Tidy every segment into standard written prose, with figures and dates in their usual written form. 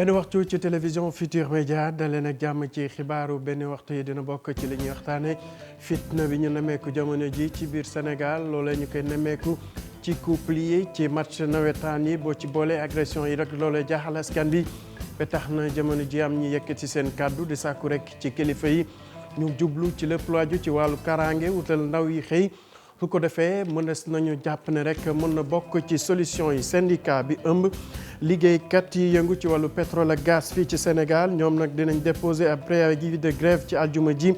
benn waxtu ci télévision Futur Média daleen ak jàmm ci xibaaru benn waxtu yi dina bokk ci li ñuy waxtaane fitna bi ñu nemmeeku jamono ji ci biir Sénégal loolee ñu koy nemmeeku ci couple yi ci match nawetaan yi boo ci boole agression yi rek loolee jaaxal askan bi ba tax na jamono ji am ñi yëkkati seen kàddu di sàkku rek ci kilifa yi ñu jublu ci lépp lu aju ci wàllu kaaraange wutal ndaw yi xëy su ko defee mënees nañu jàpp ne rek mën na bokk ci solution yi. syndicat bi ëmb liggéeykat yi yëngu ci wàllu pétrole ak gaz fii ci Sénégal ñoom nag dinañ déposer ab préavis de grève ci aljuma ji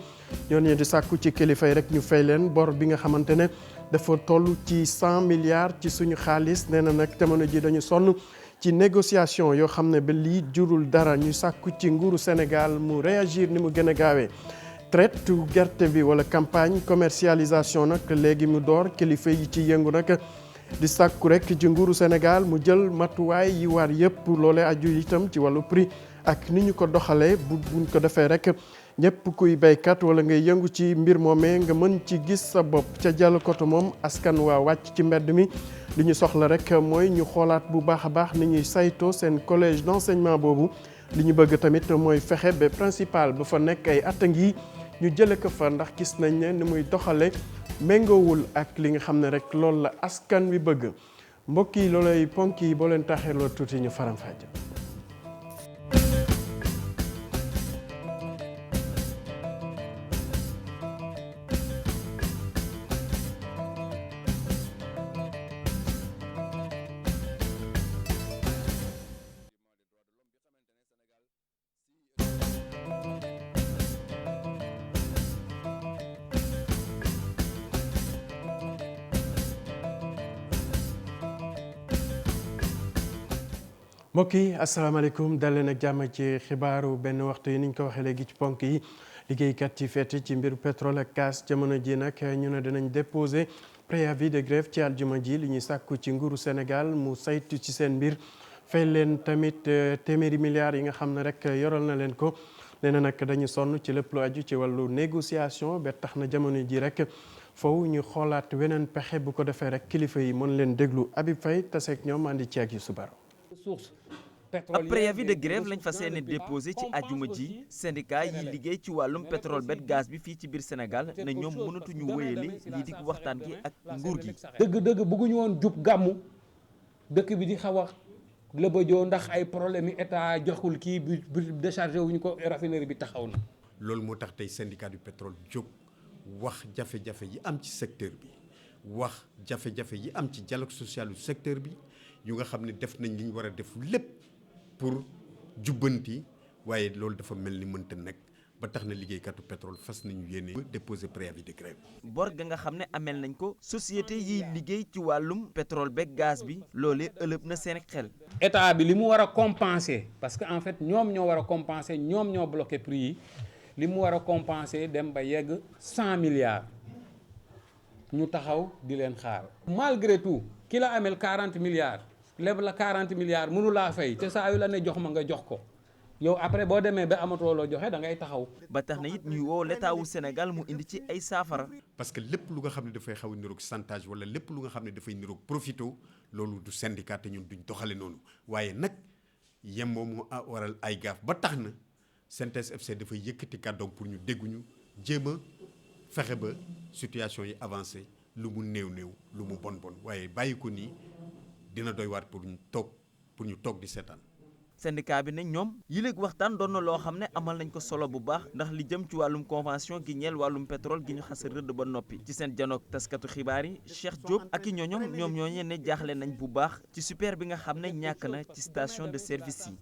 ñooñu di sàkku ci kilifa yi rek ñu fay leen bor bi nga xamante ne dafa toll ci 100 milliards ci suñu xaalis nee na nag jamono ji dañu sonn ci négociation yoo xam ne ba lii jurul dara ñu sàkku ci nguuru Sénégal mu réagir ni mu gën a gaawee. traite gerte bi wala campagne commercialisation nag léegi mu door kilifa yi ci yëngu nag di sàkku rek ci nguuru Sénégal mu jël matuwaay yi war yëpp loole aju itam ci wàllu prix ak ni ñu ko doxalee buñ ko defee rek ñëpp kuy béykat wala ngay yëngu ci mbir moomee nga mën ci gis sa bopp ca Dialokoto moom askan waa wàcc ci mbedd mi li ñu soxla rek mooy ñu xoolaat bu baax a baax ni ñuy saytoo seen collège d'enseignement boobu li ñu bëgg tamit mooy fexe ba principal ba fa nekk ay at a ngi ñu jële ko fa ndax gis nañ ne ni muy doxale méngoowul ak li nga xam ne rek loolu la askan wi bëgg mbokk yi loolay ponk yi boo leen taxeeloo tuuti ñu faram-fàcce. mbokk yi asalaamaaleykum dal leen ak jàmm ci xibaaru benn waxtu yi ni ñu ko waxee léegi ci ponk yi liggéeykat yi feete ci mbiru pétrole ak gaz jamono ji nag ñu ne dinañ déposer préavis de grève ci aljuma ji li ñuy sàkku ci nguuru Sénégal mu saytu ci seen mbir fay leen tamit téeméeri milliards yi nga xam ne rek yoral na leen ko nee na nag dañu sonn ci lépp lu aju ci wàllu négociation ba tax na jamono ji rek foofu ñu xoolaat weneen pexe bu ko defee rek kilifa yi mën leen déglu Habib Faye taseeg ñoom andi ci ak yu subaro ab préavis de grève lañ fas yéene déposé ci àjjuma ji syndicat yi liggéey ci wàllum pétrole bet gaz bi fii ci biir Sénégal ne ñoom mënatuñu wéyale lii di waxtaan gi ak nguur gi. dëgg-dëgg bëgguñu woon jub gàmmu dëkk bi di xaw a lëbëjoo ndax ay problème yi état joxul kii bi déchargé wuñu ko raffinerie bi taxaw na. loolu moo tax tey syndicat du pétrole jóg wax jafe-jafe yi am ci secteur bi wax jafe-jafe yi am ci dialogue social du secteur bi yu nga xam ne def nañ li ñu war a def lépp. pour jubbanti waaye loolu dafa mel ni mënta nekk ba tax na liggéeykatu pétrole fas nañu yéene déposer préavis de grève. bor ga nga xam ne ameel nañ ko société yiy liggéey ci wàllum pétrole beeg gaz bi loolee ëlëb na seen xel. état bi li mu war a compenser parce que en fait ñoom ñoo war a compenser ñoom ñoo bloqué prix yi li mu war a compenser dem ba yegg 100 milliards ñu taxaw di leen xaar. malgré tout ki la amel 40 milliards. leb la 40 milliards mënu laa fay te saa yu la ne jox ma nga jox ko yow après boo demee ba amatoo loo joxe da ngay taxaw. ba tax na it ñuy woo l'état wu Sénégal mu indi ci ay saafara. parce que lépp lu nga xam ne dafay xaw a niroog chantage wala lépp lu nga xam ne dafay niroog profito loolu du syndicat te ñun duñ doxale noonu waaye nag yemoo moo waral ay gaaf ba tax na CNTS FC dafay yëkkati kàddoom pour ñu dégguñu jéem a fexe ba situation yi avancé lu mu néew lu mu bon waaye bàyyi ko nii. dina doy waat pour ñu toog di seetaan. syndicat bi ne ñoom yileeg waxtaan doon na loo xam ne amal nañ ko solo bu baax ndax li jëm ci wàllum convention gi ñeel wàllum pétrole gi ñu xas a rëdd ba noppi ci seen janoog taskatu xibaar yi Cheikh Diop ak i ñoom ñooñee ne jaaxle nañ bu baax ci super bi nga xam ne ñàkk na ci station de service yi.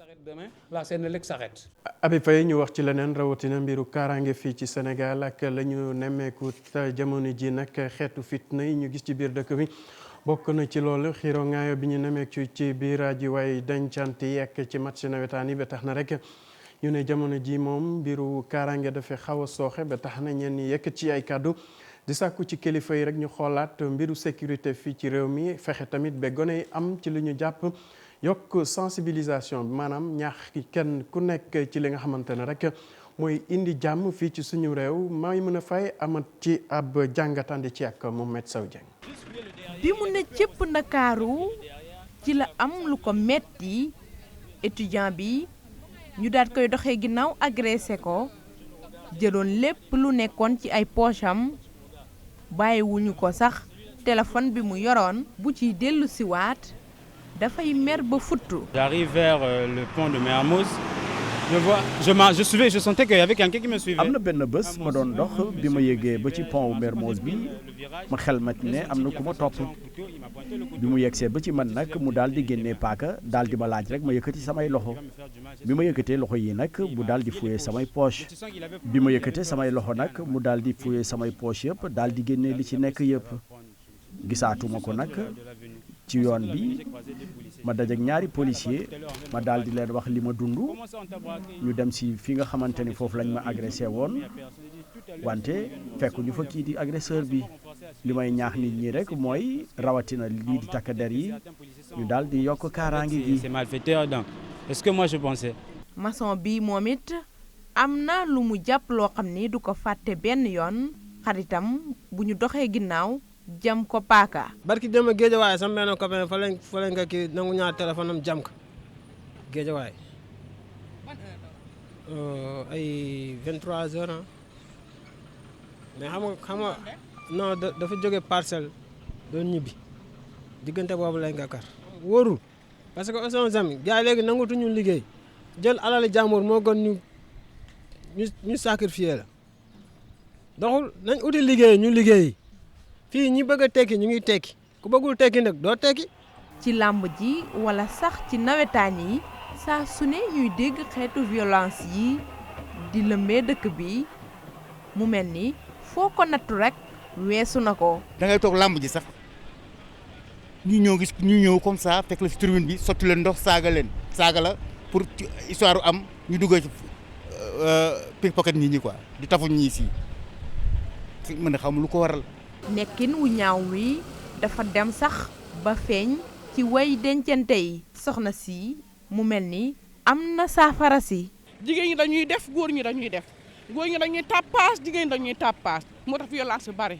la Senelec s'arrête. Habib Faye ñu wax ci leneen rawatina mbiru kaaraange fii ci Sénégal ak la ñu nemmeeku jamono ji nag xeetu fitna yi ñu gis ci biir dëkk bi. bokk na ci loolu xiiro ngaayo bi ñu nemeeku ci biir aji way dencante yi ak ci match nawetaan yi ba tax na rek ñu ne jamono ji moom mbiru kaaraange dafa xaw a sooxe ba tax na ñenn yekk ci ay kàddu di sàkku ci kilifa yi rek ñu xoolaat mbiru sécurité fii ci réew mi fexe tamit ba gone yi am ci li ñu jàpp yokk sensibilisation bi maanaam ñaax kenn ku nekk ci li nga xamante ne rek mooy indi jàmm fii ci suñu réew may mën a fay amat ci ab jàngatandi ci ak Mohamed Sow Dieng. bi mu ne cëpp Ndakaaru ci la am lu ko metti étudiant bi ñu daat koy doxee ginnaaw agressé ko jëloon lépp lu nekkoon ci ay poche am bàyyiwuñu ko sax téléphone bi mu yoroon bu ciy dellu siwaat dafay mer ba futtu. J'arrive vers le pont de Mermoz. Je sentais qu'il y avait quelqu'un qui me suivait. am na benn bés ma doon dox bi ma yéegee ba ci pont Mermoz bi ma xel ma ne am na ku ma topp bi mu yegsee ba ci man nag mu daal di génnee paaka daal di ma laaj rek ma yëkkati samay loxo bi ma yëkkatee loxo yi nag mu daal di fouiller samay poche bi ma yëkkatee samay loxo nag mu daal di fouiller samay poche yëpp daal di génnee li ci nekk yëpp gisaatuma ko nag ci yoon bi ma dajeek ñaari policier ma daal di leen wax li ma dund ñu dem si fi nga xamante ni foofu lañ ma agressé woon wante fekk ñu fa kii di agresseur bi li may ñaax nit ñi rek mooy rawatina lii di takk der yi ñu daal di yokk kaaraange gi. C'est malfaiteur donc est-ce que moi je pensais. maçon bi moom it am na lu mu jàpp loo xam ni du ko fàtte benn yoon xaritam bu ñu doxee ginnaaw. jam ko paaka. barki dem a géejawaay sama benn copain fa lañ nga kii nangu ñaar téléphone am jam ko géejawaay ay 23 heures mais xam nga non dafa jóge parcelle doon ñibbi diggante boobu lañ nga kar wóorul parce que on jamais gars yi léegi nangutuñu liggéey jël alali jàmbur moo gën ñu sacrifier la doxul nañ uti liggéey ñu liggéey. fii ñi bëgg a tekki ñu ngi tekki ku bëggul tekki nag doo tekki. ci làmb ji wala sax ci nawetaan yi saa su ne ñuy dégg xeetu violence yi di lëmbee dëkk bi mu mel ni foo ko nattu rek weesu na ko. da ngay toog làmb ji sax ñu ñëw comme ça fekk la ci tribune bi sotti leen ndox saaga la pour histoire am ñu dugg ci pickpocket nit ñi quoi di tafuñ ñii si mën a xam lu ko waral. nekkin wu ñaaw wi dafa dem sax ba feeñ ci way dencante yi soxna si mu mel ni am na saafara si. jigéen ñi dañuy def góor ñi dañuy def góor ñi dañuy tàppaas jigéen ñi dañuy tàppaas moo tax violence bi bari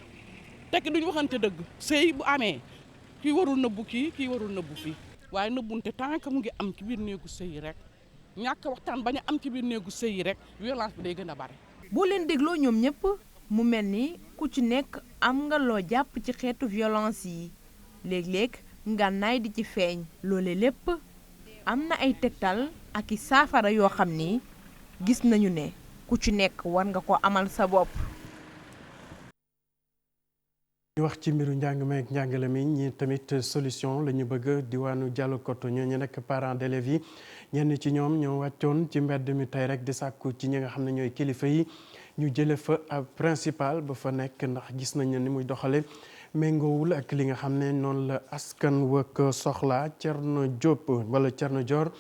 tekk duñu waxante dëgg sëy bu amee kii warul nëbbu kii warul nëbbu fii waaye nëbbunte tant que mu ngi am ci biir néegu sëy rek ñàkk waxtaan bañ a am ci biir néegu sëy rek violence bi day gën a bari. boo leen dégloo ñoom ñëpp mu mel ni ku ci nekk am nga loo jàpp ci xeetu violence yi léeg-léeg ngànnaay di ci feeñ loole lépp am na ay tegtal ak i saafara yoo xam ni gis nañu ne ku ci nekk war nga ko amal sa bopp. ñu wax ci mbiru njàng meek njàngale mi ñi tamit solution la ñu bëgg diwaanu Dialokoto ñooñu nekk parents d'élèves yi ñenn ci ñoom ñoo wàccoon ci mbedd mi tey rek di sàkku ci ñi nga xam ne ñooy kilifa yi ñu jële fa ab principal ba fa nekk ndax gis nañ ne ni muy doxale méngoowul ak li nga xam ne noonu la askan wëkk soxla Thierno Diop wala Thierno Dior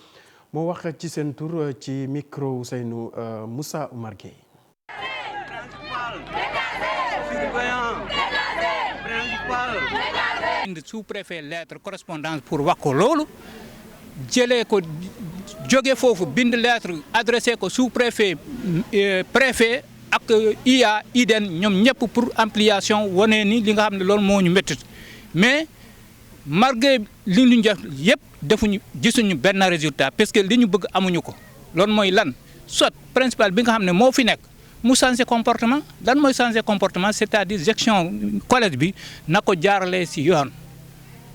moo wax ci seen tur ci micro Ousseynou Moussa Oumar Gueye. sous-préfet lettre correspondance pour wax ko loolu jëlee ko jóge foofu bind lettre adressé ko sous-préfet préfet ak IA IDEN ñoom ñëpp pour ampliation wane ni li nga xam ne loolu moo ñu métti mais malgré li ñu def yëpp defuñu gisuñu benn résultat parce que li ñu bëgg amuñu ko loolu mooy lan soit principal bi nga xam ne moo fi nekk mu changer comportement lan mooy changer comportement c'est-à-dire gestion collège bi na ko jaarale ci yoon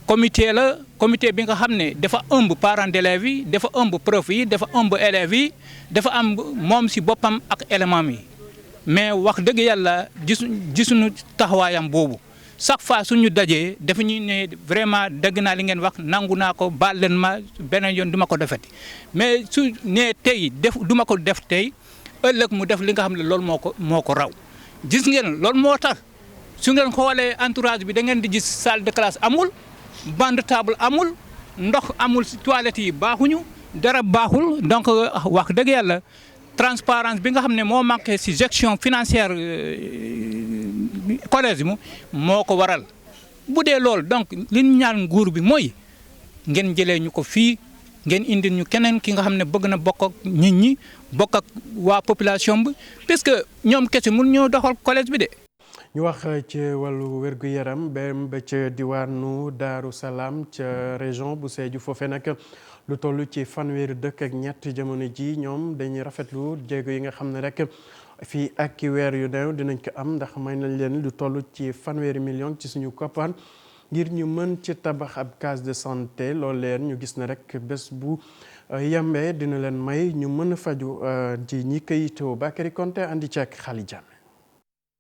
comité bi nga xam ne dafa ëmb parents d'élèves yi dafa ëmb prof yi dafa ëmb élèves yi dafa am moom ci boppam ak élément yi mais wax dëgg yàlla gisuñu taxawaayam boobu chaque fois suñu dajee dafa ñuy ne vraiment dëgg naa li ngeen wax nangu naa ko baal leen ma beneen yoon du ma ko defati mais su nee tey du ma ko def tey ëllëg mu def li nga xam ne loolu moo ko raw gis ngeen loolu moo tax su ngeen xoolee entourage bi da ngeen di gis salle de classe amul banc de table amul ndox amul ci toilettes yi baaxuñu dara baaxul donc wax dëgg yàlla transparence bi nga xam ne moo manqué ci gestion financière collège bi moo ko waral bu dee loolu donc li ñu ñaan nguur bi mooy ngeen jëlee ñu ko fii ngeen indil ñu keneen ki nga xam ne bëgg na bokk ak nit ñi bokk ak waa population bi puisque ñoom kese mun ñoo doxal collège bi de. ñu wax ci wàllu wér-gu-yaram ba ca diwaanu Daaru Salaam ca région bu Sédhiou foofee nag lu toll ci fanweeri dëkk ak ñett jamono ji ñoom dañuy rafetlu jéego yi nga xam ne rek fii ak ki weer yu néew dinañ ko am ndax may nañ leen lu toll ci fanweeri million ci suñu koppaan ngir ñu mën ci tabax ab case de santé loolu leen ñu gis ne rek bés bu yembee dina leen may ñu mën a faju ci ñi kayitoo Bakary Konté andi ci ak Xali Jame.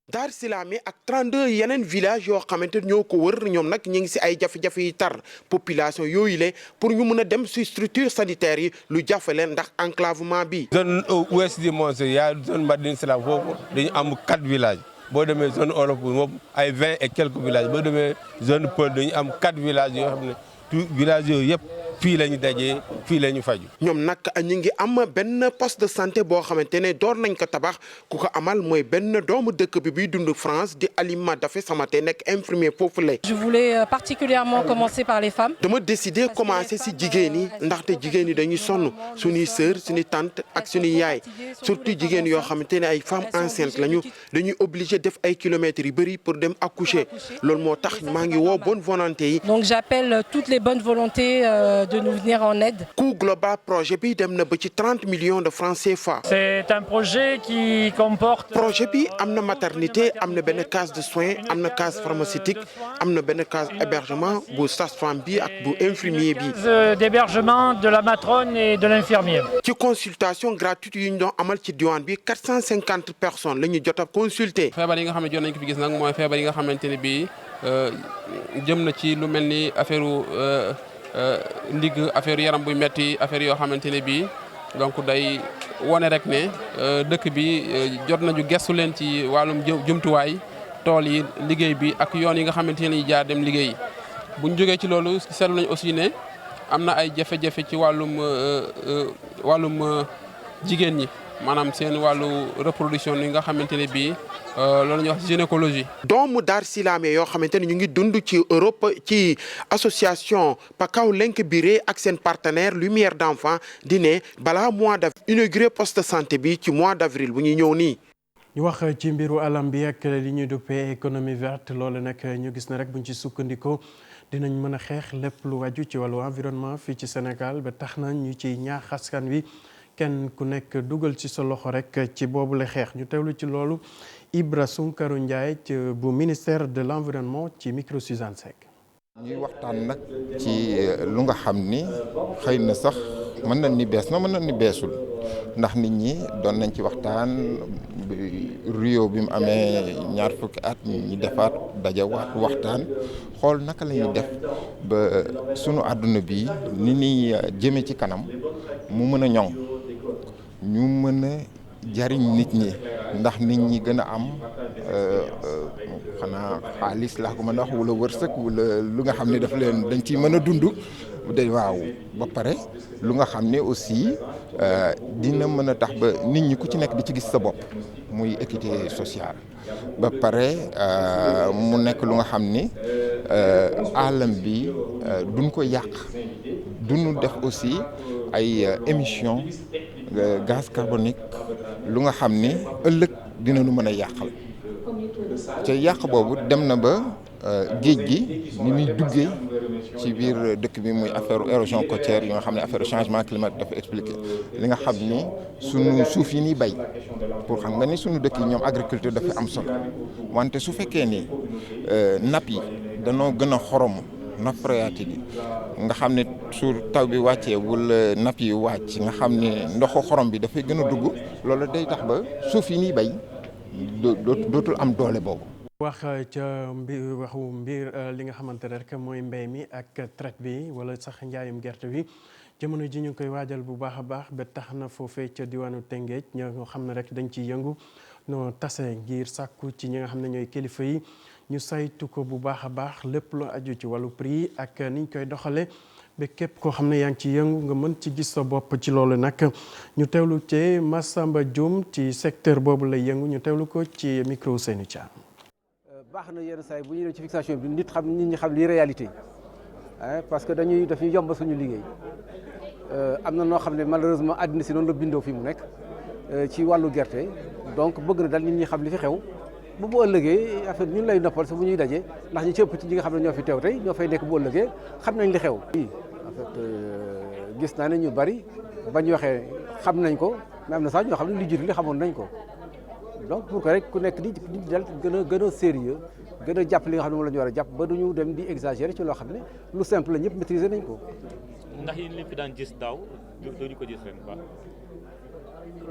Dar Silami ak 32 yeneen village yoo xamante ñoo ko wër ñoom nag ñu ngi si ay jafe-jafe yi tar population yooyu le pour ñu mën a dem si structure sanitaire yi lu jafe leen ndax enclavement bi. zone ouest du Montsou yaa zone Madine Salam foofu dañu am 4 villages boo demee zone Olof moom ay 20 et quelques villages boo demee zone Peul dañu am 4 villages yoo xam ne tout villages yooyu yëpp fii la ñu dajee fii la ñu faju ñoom nag ñu ngi am benn poste de santé boo xamante ne door nañ ko tabax ku ko amal mooy benn doomu dëkk bi biy dund France di Alima Dafe Samaté nekk infirmier foofu la. Je voulais particulièrement commencer par les femmes. dama décidé commencer si jigéen yi ndaxte jigéen yi dañuy sonn suñuy sœur suñuy tante ak suñuy yaay surtout jigéen yoo xamante ne ay femmes enceintes lañu dañuy obligé def ay kilomètres yu bëri pour dem accoucher loolu moo tax maa ngi woo bonne volonté yi. Donc j'appelle toutes les bonnes volontés de nous venir en aide. Coût global projet bi dem na ba ci 30 millions de francs CFA. C'est un projet qui comporte. projet bi am na maternité am na benn case de soins am na case pharmaceutique am na benn case hébergement bu sage-femme bi ak bu infirmier bi. Case d'hébergement de la matrone et de l'infirmier. ci consultation gratuite yu ñu doon amal ci diwaan bi 450 personnes la ñu jot a consulter. feebar yi nga xam ne jot nañ ko fi gis nag mooy feebar yi nga xamante ne bii jëm na ci lu mel ni affaire ndigg affaire yaram buy metti affaire yoo xamante ne bii donc day wone rek ne dëkk bi jot nañu gestu leen ci wàllum jumtuwaay tool yi liggéey bi ak yoon yi nga xamante ne jaar dem liggéey buñ jógee ci loolu seetlu nañ aussi ne am na ay jafe-jafe ci wàllum jigéen ñi maanaam seen wàllu reproduction yi nga xamante ne bii loolu la ñuy wax gynécologie. doomu Dar Silami yoo xamante ne ñu ngi dund ci Europe ci association Pakao Lenk Biré ak seen partenaire Lumière d'Enfants di ne balaa mois d'avril inauguré poste de santé bi ci mois d'avril bu ñuy ñëw nii. ñu wax ci mbiru alam bi ak li ñuy duppee économie verte loolu nag ñu gis na rek buñ ci sukkandikoo dinañ mën a xeex lépp lu waju ci wàllu environnement fii ci Sénégal ba tax na ñu ci ñaax askan wi kenn ku nekk dugal ci sa loxo rek ci boobu la xeex ñu teewlu ci loolu Ibra Sunkaru Ndiaye bu ministère de l'environnement ci micro Suzanne Seck. ñuy waxtaan nag ci lu nga xam ni xëy na sax mën na ni bees na mën na ni beesul ndax nit ñi doon nañ ci waxtaan Rio bi mu amee ñaar fukki at ñi defaat dajawaat waxtaan xool naka la ñuy def ba sunu àdduna bi ni ñuy jëme ci kanam mu mën a ñoŋ ñu mën a jariñ nit ñi ndax nit ñi gën a am xanaa xaalis laa ko mën a wax wala wërsëg wala lu nga xam ne daf leen dañ ciy mën a dund de waaw ba pare lu nga xam ne aussi dina mën a tax ba nit ñi ku ci nekk di ci gis sa bopp muy équité sociale ba pare mu nekk lu nga xam ni alam bi duñ ko yàq duñu def aussi ay émissions gaz carbonique lu nga xam ni ëllëg dina nu mën a yàqal te yàq boobu dem na ba géej gi ni muy duggee ci biir dëkk bi muy affaire érosion côtière yi nga xam ne affaire changement climatique dafa expliqué li nga xam ni sunu suuf yi ni bay pour xam nga ni sunu dëkk yi ñoom agriculture dafa am solo wante su fekkee ni napp yi danoo gën a xorom nappe phréatique yi nga xam ne su taw bi wàccee wala napp yi wàcc nga xam ne ndoxu xorom bi dafay gën a dugg loolu day tax ba suuf yi ni bay dootul am doole boobu. wax ca waxu mbir li nga xamante ne rek mooy mbéy mi ak traite bi wala sax njaayum gerte bi jamono ji ñu koy waajal bu baax a baax ba tax na foofee ca diwaanu Tëngéej ñoo xam ne rek dañ ciy yëngu noo tase ngir sàkku ci ñi nga xam ne ñooy kilifa yi ñu saytu ko bu baax a baax lépp lu aju ci wàllu prix ak niñ koy doxale ba képp koo xam ne yaa ngi ci yëngu nga mën ci gis sa bopp ci loolu nag ñu teewlu ci Massamba Dioum ci secteur boobu lay yëngu ñu teewlu ko ci micro Seynou Thiam. baax na yenn saa yi bu ñu ci fixation bi nit ñi xam li réalité parce que daf ñuy yomb suñu liggéey am na noo xam ne malheureusement àddina si noonu la bindoo fi mu nekk ci wàllu gerte donc bëgg na daal nit ñi xam li fi xew bu ëllëgee affaire ñun lay noppal sa bu ñuy dajee ndax ñi ci ëpp ci ñi nga xam ne ñoo fi teew tey ñoo fay nekk bu ëllëgee xam nañ li xew. en fait gis naa ne ñu bari bañ waxee xam nañ ko mais am na sax ñoo xam ne li jiitu li xamoon nañ ko donc pour que rek ku nekk di dal gën a sérieux gën a jàpp li nga xam ne moom la ñu war a jàpp ba duñu dem di exagérer ci loo xam ne lu simple la ñëpp maîtriser nañ ko. ndax yéen li fi daan gis daaw dooñu ko gis ren ba.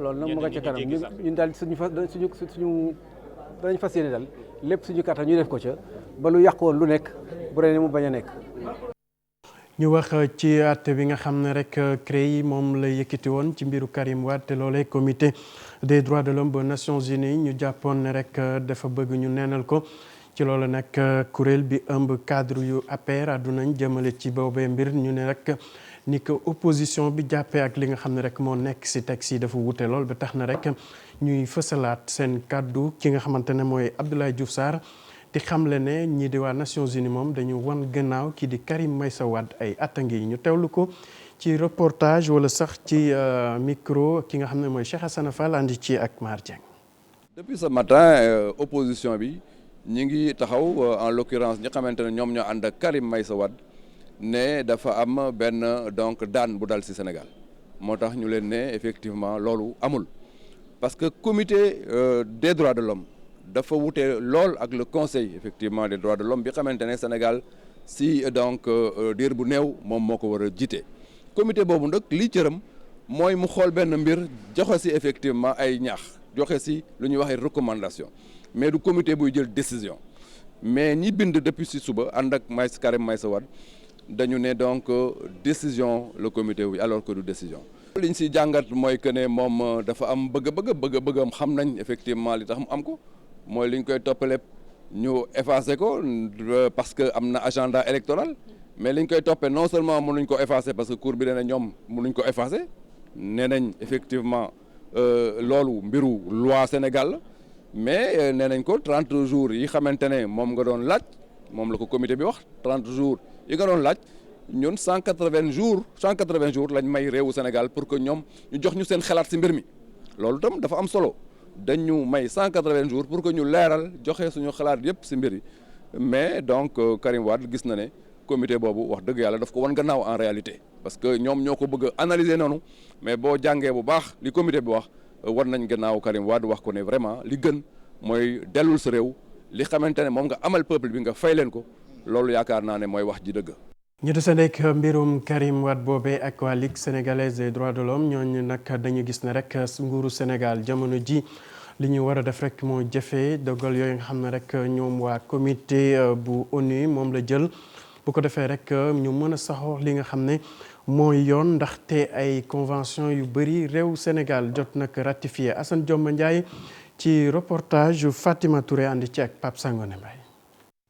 loolu nag mu nga ca kanam ñun daal suñu danañ fas yéene daal lépp suñu kàttan ñu def ko ca ba lu yàqoon lu nekk bu ren mu bañ a nekk. ñu wax ci àtte bi nga xam ne rek CREI moom la yëkkati woon ci mbiru Karim Wade te loolee comité des droits de l'homme ba Nations Unies ñu jàppoon ne rek dafa bëgg ñu neenal ko ci loolu nag kuréel bi ëmb cadre yu APR àddunañ jëmale ci boobee mbir ñu ne rek ni ko opposition bi jàppee ak li nga xam ne rek moo nekk ci texte yi dafa wute lool ba tax na rek ñuy fësalaat seen kàddu ki nga xamante ne mooy Abdoulaye Diouf Sarr di xamle ne ñii di waa Nations Unies moom dañu wan gannaaw kii di Karim Meïssa Wade ay attangi yi ñu teewlu ko ci reportage wala sax ci micro ki nga xam ne mooy Cheikh Hassana Fall andi ci ak Mar Dieng. Depuis ce matin opposition bi ñi ngi taxaw en l'occurrence ñi xamante ne ñoom ñoo ànd ak Karim Meïssa Wade ne dafa am benn donc daan bu dal ci Sénégal moo tax ñu leen ne effectivement loolu amul parce que comité des droits de l'homme dafa wute lool ak le conseil effectivement des droits de l'homme bi xamante ne Sénégal si donc diir bu néew moom moo ko war a jiite comité boobu nag li cëram mooy mu xool benn mbir joxe si effectivement ay ñaax joxe si lu ñuy waxee recommandation mais du comité buy jël décision mais ñi bind depuis si suba ànd ak Karim Meïssa Wade dañu ne donc décision le comité bi alors que du décision. li ñu si jàngat mooy que ne moom dafa am bëgg-bëggam xam nañ effectivement li tax mu am ko. mooy li ñu koy toppale ñu effacé ko parce que am na agenda électoral mais li ñu koy toppee non seulement mënuñ ko effacé parce que cour bi nee na ñoom mënuñ ko effacé nee nañ effectivement loolu mbiru loi Sénégal la mais nee nañ ko 30 jours yi xamante ne moom nga doon laaj moom la ko comité bi wax 30 jours yi nga doon laaj ñun 180 jours lañ may réewu Sénégal pour que ñoom ñu jox ñu seen xalaat ci mbir mi loolu tam dafa am solo. dañu may 180 jours pour que ñu leeral joxe suñu xalaat yëpp ci mbir yi mais donc Karim Wade gis na ne comité boobu wax dëgg yàlla daf ko wan gannaaw en réalité parce que ñoom ñoo ko bëgg a analyser noonu mais boo jàngee bu baax li comité bi wax war nañ gannaaw Karim Wade wax ko ne vraiment li gën mooy dellul sa réew li xamante ne moom nga amal peuple bi nga fay leen ko loolu yaakaar naa ne mooy wax ji dëgg. ñu desandek mbirum Karim Wade boobee ak waa Ligue sénégalaise des droits de l'homme ñooñu nag dañu gis ne rek nguuru Sénégal jamono ji li ñu war a def rek moo jëfee dogal yooyu nga xam ne rek ñoom waa comité bu ONU moom la jël bu ko defee rek ñu mën a saxoo li nga xam ne mooy yoon ndaxte ay convention yu bëri réew Sénégal jot nag ratifié Assane Dioma Ndiaye ci reportage Fatima Touré andi ci ak Pape Sangone Mbaye.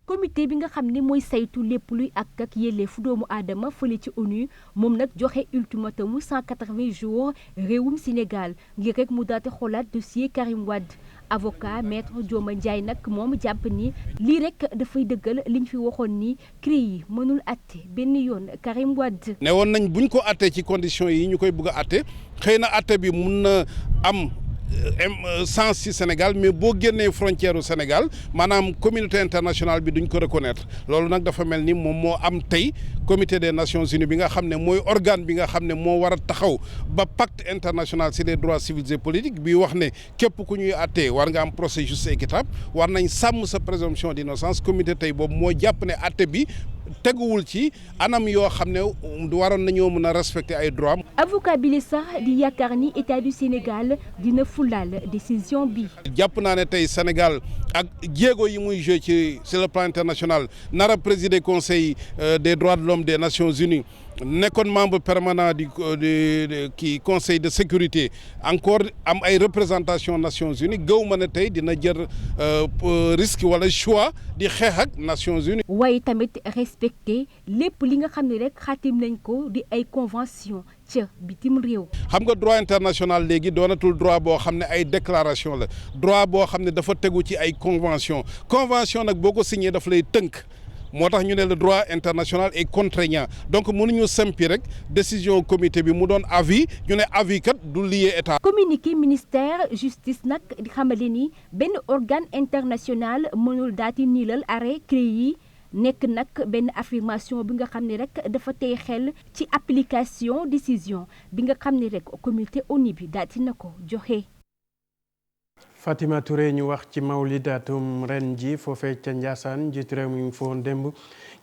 comité bi nga xam ne mooy saytu lépp luy ak yelleefu doomu aadama fële ci ONU moom nag joxe ultimatum 180 jours réewum Sénégal ngir rek mu daate xoolaat dossier Karim Wade avocat maître Dioma Ndiaye nag moom jàpp ni lii rek dafay dëggal liñ fi waxoon ni CREI mënul atte benn yoon Karim Wade. ne woon nañ buñ ko attee ci conditions yi ñu koy bëgg a atte xëy na atte bi mun na am. sens ci Sénégal mais boo génnee frontière u Sénégal maanaam communauté internationale bi duñ ko reconnaître loolu nag dafa mel ni moom moo am tey comité des Nations Unies bi nga xam ne mooy organe bi nga xam ne moo war a taxaw ba pacte international sur les droits civils et politiques bi wax ne képp ku ñuy àttee war nga am procès juste et équitable war nañ sàmm sa présomption d'innocence comité tey boobu moo jàpp ne àtte bi teguwul ci anam yoo xam ne waroon nañoo mën a respecter ay droits. avocat bi la sax di yaakaar ni état du Sénégal dina fulaal décision bi. jàpp naa ne tey Sénégal ak jéego yi muy joué ci sur le plan international nara présider conseil des droits de l'homme des Nations Unies nekkoon membre permanent du conseil de sécurité encore am ay représentation Nations Unies gëw ma ne tey dina jël risque wala choix di xeex ak Nations Unies. waaye tamit respecter lépp li nga xam ne rek xaatim nañ ko di ay convention ca bitim réew. xam nga droit international léegi doonatul droit boo xam ne ay déclaration la droit boo xam ne dafa tegu ci ay convention nag boo ko signé daf lay tënk. moo tax ñu ne le droit international est contraignant donc mënuñu sempi rek décision comité bi mu doon avis ñu ne avis kat du lié état. communiqué ministère justice nag di xamale ni benn organe international mënul daati niilal arrêt CREI nekk nag benn affirmation bi nga xam ne rek dafa tey xel ci application décision bi nga xam ne rek comité ONU bi daal di na ko joxe. Fatima Touré ñu wax ci mawlidatum ren ji foofee ca Ndiassane njiitu réew mi ngi foon démb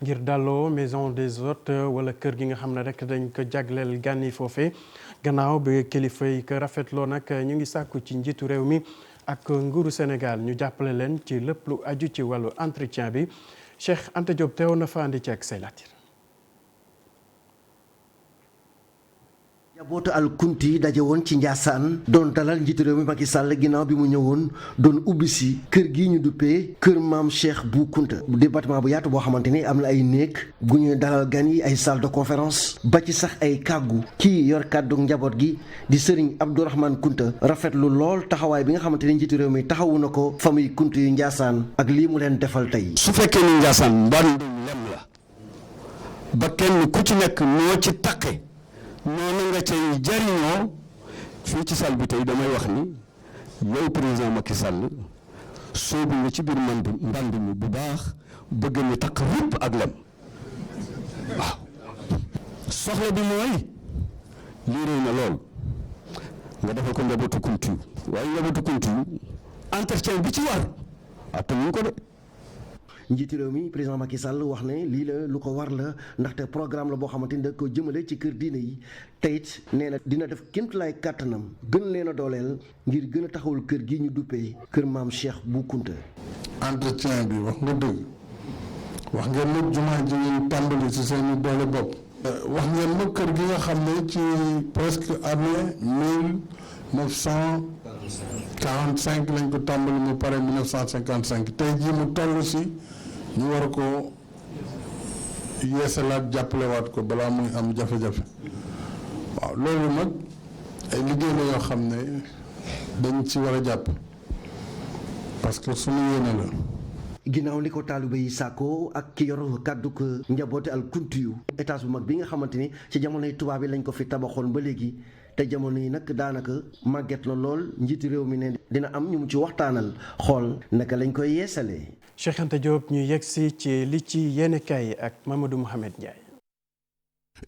ngir dalloo maison des hôtes wala kër gi nga xam ne rek dañ ko jagleel gan yi foofee gannaaw bi kilifa yi ko rafetloo nag ñu ngi sàkku ci njiitu réew mi ak nguuru Sénégal ñu jàppale leen ci lépp lu aju ci wàllu entretien bi Cheikh Anta Diop teew na fa andi ci ak say latir. njabootu al kunti daje woon ci Ndiassane doon dalal njiitu réew mi Macky Sall ginnaaw bi mu ñëwoon doon ubbi si kër gi ñu duppee kër maam Cheikh Bou Kounta di bâtiment bu yaatu boo xamante ni am na ay néeg gu ñuy dalal gan yi ay salle de conférence ba ci sax ay kàggu kii yor kàddu njaboot gi di Serigne Abdourahmane Kounta rafetlu lool taxawaay bi nga xamante ni njiitu réew mi taxawu na ko famille Kounta yu Ndiassane ak lii mu leen defal tey. su fekkee ni Ndiassane mbandum lem la ba kenn ku ci nekk noo ci taqe noonu nga cay jariñoo fii ci salle bi tey damay wax ni yow président Macky Sall soobu nga ci biir mband mi bu baax bëgg ni takk rupp ak lem waaw soxla bi mooy lii réy na lool nga defal ko njabootu Kounta waaye njabootu Kounta entretien bi ci war attanuñ ko de. njiitu réew mi président Macky Sall wax ne lii la lu ko war la ndaxte programme la boo xamante ni da ko jëmale ci kër diine yi te it nee na dina def kéemtulaay kàttanam gën leen a dooleel ngir gën a taxawul kër gi ñu duppee kër maam Cheikh Bou Kounta. entretien bi wax nga dëgg wax ngeen nag jumaa ji ngeen tàmbali ci seeni doole bopp. wax ngeen nag kër gi nga xam ne ci presque année 1945 lañ ko tàmbali mu pare 1955 tey jii mu toll si ñu war ko yeesalaat jàppalewaat ko balaa muy am jafe-jafe waaw loolu nag ay liggéey la yoo xam ne dañ ci war a jàpp parce que suñu yéene la. ginnaaw li ko taalibe yi sàkkoo ak ki yor kàddu ko njaboote al kunti yu étage bu mag bi nga xamante ni ci jamonoy tubaab yi lañ ko fi tabaxoon ba léegi te jamono yi nag daanaka màgget na lool njiitu réew mi ne dina am ñu mu ci waxtaanal xool naka lañ koy yeesalee. Cheikh Anta Diop ñu yegsi ci li ci yéenekaay ak Mamadou Mouhamed Ndiaye.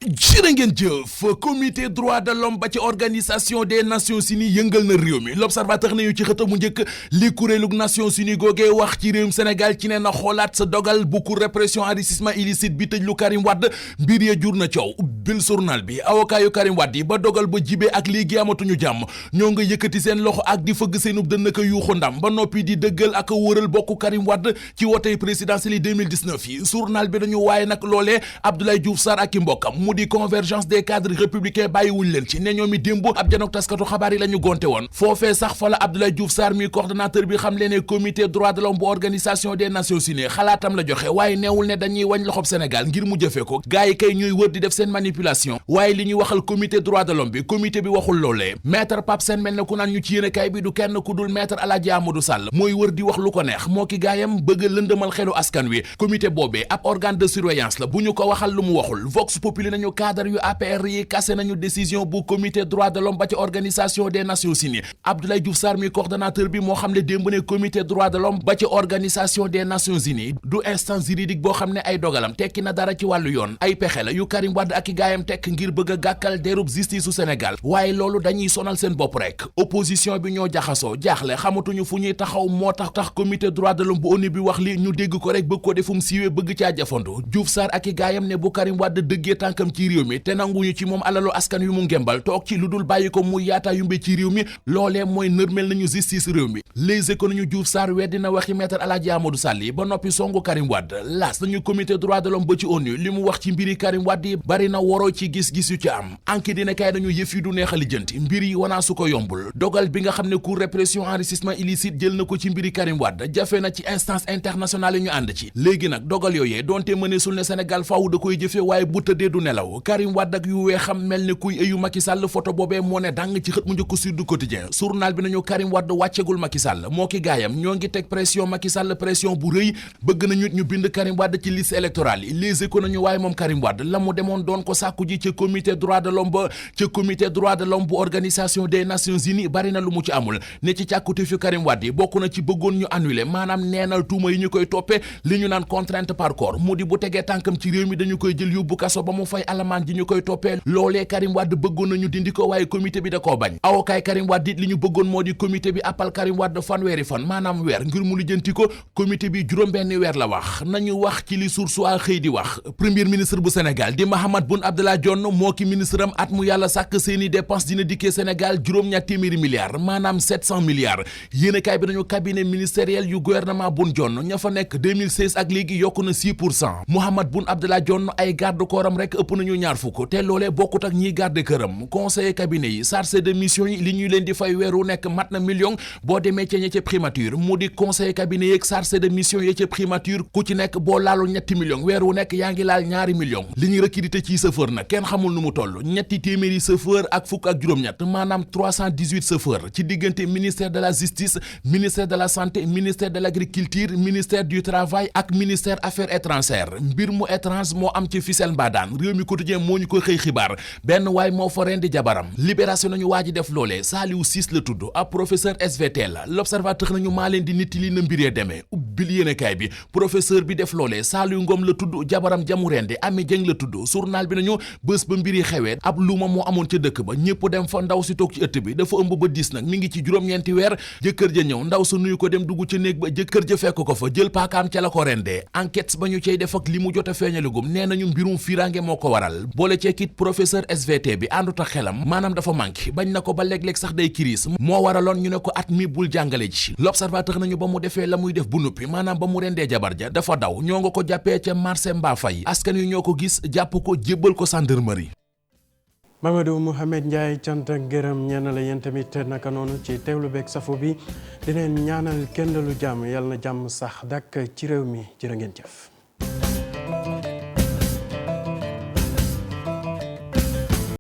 jërë ngeen jëf comité droit de l'homme ba ci organisation des nations unies yëngal na réew mi l'observateur nañu ci xëta mu njëkk li kuréelug nations unies googee wax ci réewum Sénégal ci ne na xoolaat sa dogal bu cour répression enrichissement illicite bi tëj lu Karim Wade mbir ya jur na coow bil journal bi avocat yu Karim Wade yi ba dogal ba jibee ak léegi amatuñu jàmm ñoo nga yëkkati seen loxo ak di fëgg seenub dënn ka yuuxu ndam ba noppi di dëggal ak wëral bokku Karim Wade ci wotey présidentielle yi 2019 yi journal bi dañu waaye nag loolee Abdoulaye Diouf Sarr ak i mbokkam mu di convergence des cadres républicains bàyyiwuñ leen ci ne ñoom i démb ab janook taskatu xabaar yi la ñu gonte woon foofee sax fa la Abdoulaye Diouf Sarr mi coordonnateur bi xam leen ne comité droit de l'homme bu organisation des nations unies xalaatam la joxe waaye neewul ne dañuy wañ loxob Sénégal ngir mu jëfee ko gars yi kay ñuy wër di def seen manipulation waaye li ñuy waxal comité droit de l'homme bi comité bi waxul loolee maître Pape Sène mel ne ku naan ñu ci yéenekaay bi du kenn ku dul maître Aladji Amadou Sall mooy wër di wax lu ko neex moo ki gaayam bëgg lëndëmal xelu askan wi comité boobee ab organe de surveillance la bu ñu ko waxal lu mu waxul vox populi nañu cadre yu APR yi kase nañu décision bu comité droit de l'homme ba ci organisation des nations unies Abdoulaye Diouf Sarr mi coordonnateur bi moo xam ne démb ne comité droit de l'homme ba ci organisation des nations unies du instance juridique boo xam ne ay dogalam tekki na dara ci wàllu yoon ay pexe la yu Karim Wade ak i gaayam tekk ngir bëgg a gàkkal derub justice su Sénégal waaye loolu dañuy sonal seen bopp rek opposition bi ñoo jaxasoo jaaxle xamatuñu fu ñuy taxaw moo tax comité droit de l'homme bu ONU bi wax li ñu dégg ko rek bëgg ko defum siiwee bëgg caa jafandu Diouf Sarr ak i gaayam ne bu Karim Wade dëggee tànkam ci réew mi te nanguñu ci moom alalu askan wi mu ngembal toog ci lu dul bàyyi ko muy yaataa yumbe ci réew mi loolee mooy nërmel nañu justice réew mi Les Échos nañu Diouf Sarr weddi na waxi maître Aladji Amadou Sall yi ba noppi songu Karim Wade laas nañu comité droit de l'homme ba ci ONU li mu wax ci mbiri Karim Wade yi bari na waroo ci gis-gis yu ci am enquête dina kay dañu yëf yi du neex a lijjanti mbir yi wanaa su ko yombul dogal bi nga xam ne cour répression enrichissement illicite jël na ko ci mbiri Karim Wade jafe na ci instance internationale yi ñu ànd ci léegi nag dogal yooyee donte mëneesul ne Sénégal faaw da koy jëfe waaye bu tëddee du nelaw Karim Wade ak yu weexam mel ni kuy ëyu Macky Sall photo boobee moo ne dàng ci xët mu njëkk Sud du Quotidien journal bi nañu Karim Wade wàccegul Macky Sall moo ki gaayam ñoo ngi teg pression Macky Sall pression bu rëy bëgg nañu ñu bind Karim Wade ci liste électorale yi Les Échos nañu waaye moom Karim Wade la mu demoon doon ko sàkku ji ci comité droit de l'homme ba ci comité droit de l'homme bu organisation des nations unies bari na lu mu ci amul ne ci càkkuti fi Karim Wade yi bokk na ci bëggoon ñu annuler maanaam neenal tuuma yi ñu koy toppee li ñu naan contrainte par corps mu di bu tegee tànkam ci réew mi dañu koy jël yóbbu kaso ba mu fay alamaan ji ñu koy toppee loolee Karim Wade bëggoon nañu dindi ko waaye comité bi da koo bañ awokaay Karim Wade it li ñu bëggoon moo di comité bi appal Karim Wade fanweeri fan maanaam weer ngir mu lijjanti ko comité bi juróom-benni weer la wax nañu wax ci li Source A xëy di wax premier ministre bu Sénégal di Mahammed Boun Abdallah Dionne moo ki ministre am at mu yàlla sàkk seeni dépense dina dikkee Sénégal juróom-ñaar téeméeri milliards maanaam 700 milliards yéenekaay bi nañu cabinet ministériel yu gouvernement Boun Dionne ña fa nekk 2016 ak léegi yokku na 6% Mahammed Boun Abdallah Dionne ay garde corps am rek ëpp nañu ñaar fukk te loolee bokkut ak ñiy garde këram conseiller cabinet yi chargé de mission yi li ñuy leen di fay weeru nekk mat na million boo demee ca ña ca primature mu di conseiller cabinet yeeg chargé de mission yi ca primature ku ci nekk boo laalul ñetti million weeru nekk yaa ngi laal ñaari million li ñu recruté ci chauffeur nag kenn xamul nu mu toll ñetti téeméeri chauffeur ak fukk ak juróom-ñett maanaam 318 chauffeur ci diggante ministère de la justice ministère de la santé ministère de l'agriculture ministère du travail ak ministère affaires étrangères mbir mu étrange moo am ci Fissel Mbadane réew mi quotidien moo ñu ko xëy xibaar benn waay moo fa rendi jabaram libération nañu waa ji def loolee Saliou Ciss la tudd ab professeur SVT la l'observateur nañu maa leen di nitti li na mbiree demee ubbil yéenekaay bi professeur bi def loolee Saliou Ngom la tudd jabaram jamu rendi Ami Dieng la tudd journal bi nañu bés ba mbiri xewee ab luuma moo amoon ca dëkk ba ñëpp dem fa ndaw si toog ci ëtt bi dafa ëmb ba diis nag mi ngi ci juróom-ñeenti weer jëkkër ja ñëw ndaw sa nuyu ko dem dugg ca néeg ba jëkkër ja fekk ko fa jël paakaam ca la ko rendee enquête ba ñu cay def ak li mu jot a feeñaligum nee nañu mbirum firange moo ko waral boole ceekit professeur SVT bi àndut ak xelam maanaam dafa manqué bañ na ko ba léeg-léeg sax day crise moo waraloon ñu ne ko at mi bul jàngale ji l'observateur nañu ba mu defee la muy def bu nuppi maanaam ba mu rendee jabar ja dafa daw ñoo nga ko jàppee ca marché Mbafay askan wi ñoo ko gis jàpp ko jébbal ko gendarmerie. Mamadou Mouhamed Ndiaye cant ak ngërëm ñeen la yéen tamit naka noonu ci teewlu beeg safo bi dineen ñaanal kenn lu jàmm yàlla na jàmm sax dakk ci réew mi jërë ngeen jëf.